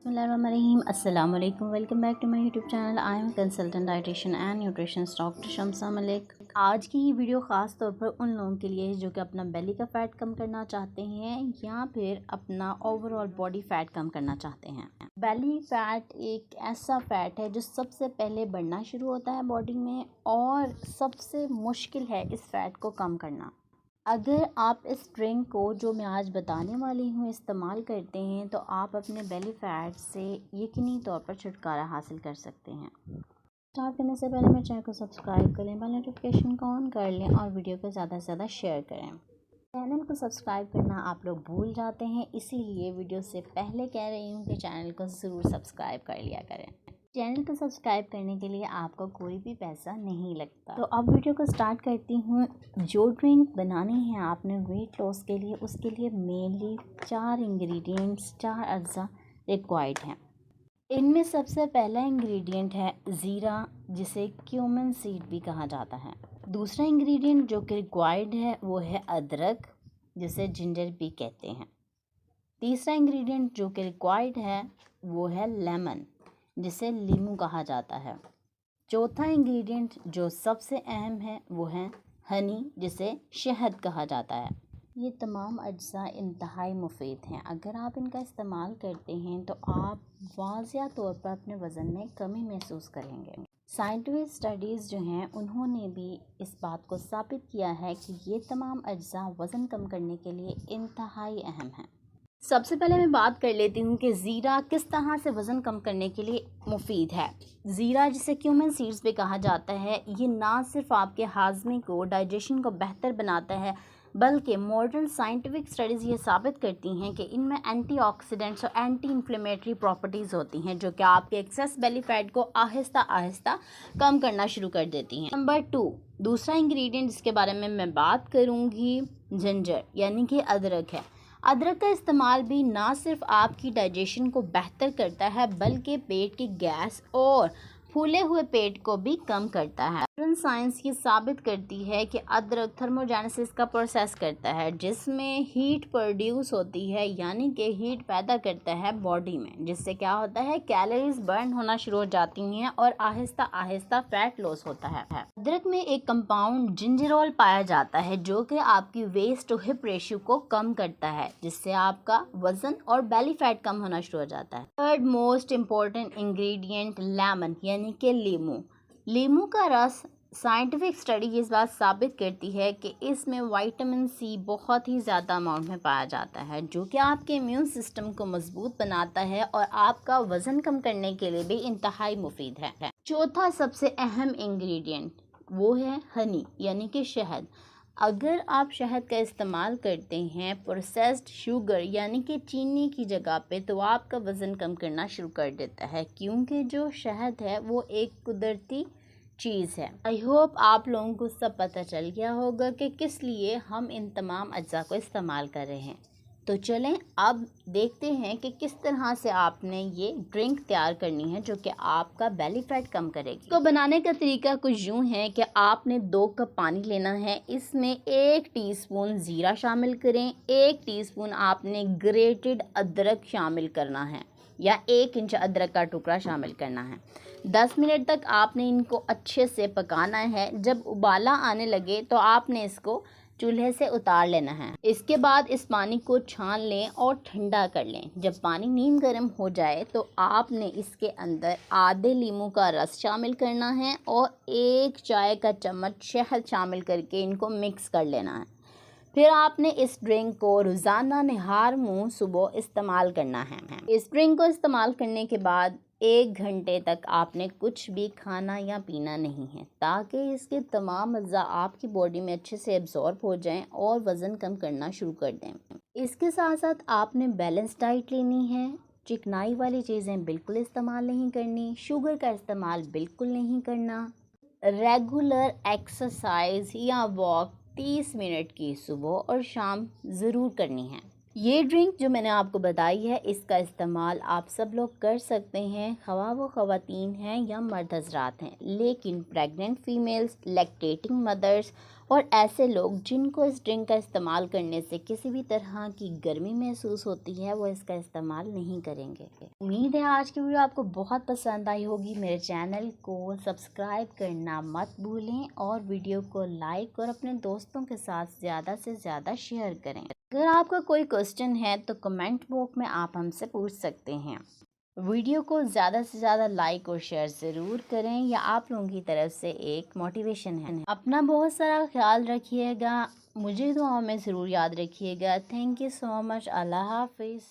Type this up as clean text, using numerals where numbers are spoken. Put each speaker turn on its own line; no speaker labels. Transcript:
बिस्मिल्लाहिर्रहमानिर्रहीम। अस्सलाम वालेकुम। Welcome back to my YouTube channel. I am consultant dietitian and nutritionist doctor Shamsa Malik. आज की ये वीडियो ख़ास तौर पर उन लोगों के लिए है जो कि अपना बेली का फ़ैट कम करना चाहते हैं या फिर अपना ओवरऑल बॉडी फ़ैट कम करना चाहते हैं। बेली फ़ैट एक ऐसा फ़ैट है जो सबसे पहले बढ़ना शुरू होता है बॉडी में और सबसे मुश्किल है इस फ़ैट को कम करना। अगर आप इस ड्रिंक को जो मैं आज बताने वाली हूँ इस्तेमाल करते हैं तो आप अपने बेली फ़ैट से यकीनी तौर पर छुटकारा हासिल कर सकते हैं। स्टार्ट करने से पहले मेरे चैनल को सब्सक्राइब करें, बेल नोटिफिकेशन को ऑन कर लें और वीडियो को ज़्यादा से ज़्यादा शेयर करें। चैनल को सब्सक्राइब करना आप लोग भूल जाते हैं, इसीलिए वीडियो से पहले कह रही हूँ कि चैनल को ज़रूर सब्सक्राइब कर लिया करें। चैनल को सब्सक्राइब करने के लिए आपको कोई भी पैसा नहीं लगता। तो अब वीडियो को स्टार्ट करती हूँ। जो ड्रिंक बनानी है आपने वेट लॉस के लिए, उसके लिए मेनली 4 इंग्रेडिएंट्स, 4 अज्जा रिक्वायर्ड हैं। इनमें सबसे पहला इंग्रेडिएंट है ज़ीरा, जिसे क्यूमिन सीड भी कहा जाता है। दूसरा इंग्रेडिएंट जो कि रिक्वायर्ड है वो है अदरक, जिसे जिंजर भी कहते हैं। तीसरा इंग्रेडिएंट जो कि रिक्वायर्ड है वो है लेमन, जिसे लीमू कहा जाता है। चौथा इंग्रेडिएंट जो सबसे अहम है वो है हनी, जिसे शहद कहा जाता है। ये तमाम अज्जा इंतहाई मुफीद हैं। अगर आप इनका इस्तेमाल करते हैं तो आप वाज़िया तौर पर अपने वज़न में कमी महसूस करेंगे। साइंटिफिक स्टडीज़ जो हैं उन्होंने भी इस बात को साबित किया है कि ये तमाम अज्जा वज़न कम करने के लिए इंतहाई अहम हैं। सबसे पहले मैं बात कर लेती हूँ कि ज़ीरा किस तरह से वज़न कम करने के लिए मुफीद है। ज़ीरा, जिसे क्यूमिन सीड्स भी कहा जाता है, ये ना सिर्फ आपके हाजमे को, डाइजेशन को बेहतर बनाता है, बल्कि मॉडर्न साइंटिफिक स्टडीज़ ये साबित करती हैं कि इनमें एंटीऑक्सीडेंट्स और एंटी इन्फ्लेमेटरी प्रॉपर्टीज़ होती हैं जो कि आपके एक्सेस बेली फैट को आहिस्ता आहिस्ता कम करना शुरू कर देती हैं। नंबर 2, दूसरा इंग्रेडिएंट जिसके बारे में मैं बात करूँगी, जिंजर यानी कि अदरक है। अदरक का इस्तेमाल भी ना सिर्फ आपकी डाइजेशन को बेहतर करता है बल्कि पेट की गैस और फूले हुए पेट को भी कम करता है। मॉडर्न साइंस ये साबित करती है कि अदरक थर्मोजेनेसिस का प्रोसेस करता है, जिसमें हीट प्रोड्यूस होती है, यानी कि हीट पैदा करता है बॉडी में, जिससे क्या होता है, कैलोरीज बर्न होना शुरू हो जाती हैं और आहिस्ता आहिस्ता फैट लॉस होता है। अदरक में एक कंपाउंड जिंजरोल पाया जाता है जो कि आपकी वेस्ट टू हिप रेशियो को कम करता है, जिससे आपका वजन और बेली फैट कम होना शुरू हो जाता है। Third most important ingredient lemon यानी कि लीमू। लीमू का रस, साइंटिफिक स्टडी इस बात साबित करती है कि इसमें विटामिन सी बहुत ही ज़्यादा अमाउंट में पाया जाता है, जो कि आपके इम्यून सिस्टम को मजबूत बनाता है और आपका वज़न कम करने के लिए भी इंतहाई मुफीद है। चौथा सबसे अहम इंग्रेडिएंट वो है हनी यानी कि शहद। अगर आप शहद का इस्तेमाल करते हैं प्रोसेस्ड शुगर यानी कि चीनी की जगह पे, तो आपका वज़न कम करना शुरू कर देता है, क्योंकि जो शहद है वो एक कुदरती चीज़ है। आई होप आप लोगों को सब पता चल गया होगा कि किस लिए हम इन तमाम अज्जा को इस्तेमाल कर रहे हैं। तो चलें अब देखते हैं कि किस तरह से आपने ये ड्रिंक तैयार करनी है जो कि आपका बेली फैट कम करेगी। तो बनाने का तरीका कुछ यूँ है कि आपने 2 कप पानी लेना है, इसमें 1 टीस्पून ज़ीरा शामिल करें, 1 टीस्पून आपने ग्रेटेड अदरक शामिल करना है या 1 इंच अदरक का टुकड़ा शामिल करना है। 10 मिनट तक आपने इनको अच्छे से पकाना है। जब उबाला आने लगे तो आपने इसको चूल्हे से उतार लेना है। इसके बाद इस पानी को छान लें और ठंडा कर लें। जब पानी नीम गर्म हो जाए तो आपने इसके अंदर आधे लीमू का रस शामिल करना है और 1 चाय का चम्मच शहद शामिल करके इनको मिक्स कर लेना है। फिर आपने इस ड्रिंक को रोज़ाना निहार मुँह सुबह इस्तेमाल करना है। इस ड्रिंक को इस्तेमाल करने के बाद 1 घंटे तक आपने कुछ भी खाना या पीना नहीं है, ताकि इसके तमाम अज़्ज़ा आपकी बॉडी में अच्छे से एब्जॉर्ब हो जाएं और वज़न कम करना शुरू कर दें। इसके साथ साथ आपने बैलेंस डाइट लेनी है। चिकनाई वाली चीज़ें बिल्कुल इस्तेमाल नहीं करनी, शुगर का इस्तेमाल बिल्कुल नहीं करना। रेगुलर एक्सरसाइज या वॉक 30 मिनट की सुबह और शाम ज़रूर करनी है। ये ड्रिंक जो मैंने आपको बताई है, इसका इस्तेमाल आप सब लोग कर सकते हैं, ख़वाह वो ख़वातीन हैं या मर्द हज़रात हैं। लेकिन प्रेग्नेंट फ़ीमेल्स, लैक्टेटिंग मदर्स और ऐसे लोग जिनको इस ड्रिंक का इस्तेमाल करने से किसी भी तरह की गर्मी महसूस होती है, वो इसका इस्तेमाल नहीं करेंगे। उम्मीद है आज की वीडियो आपको बहुत पसंद आई होगी। मेरे चैनल को सब्सक्राइब करना मत भूलें और वीडियो को लाइक और अपने दोस्तों के साथ ज़्यादा से ज़्यादा शेयर करें। अगर आपका कोई क्वेश्चन है तो कमेंट बॉक्स में आप हमसे पूछ सकते हैं। वीडियो को ज़्यादा से ज़्यादा लाइक और शेयर ज़रूर करें, या आप लोगों की तरफ से एक मोटिवेशन है। अपना बहुत सारा ख्याल रखिएगा, मुझे दुआओं में ज़रूर याद रखिएगा। Thank you so much. Allah हाफिज़।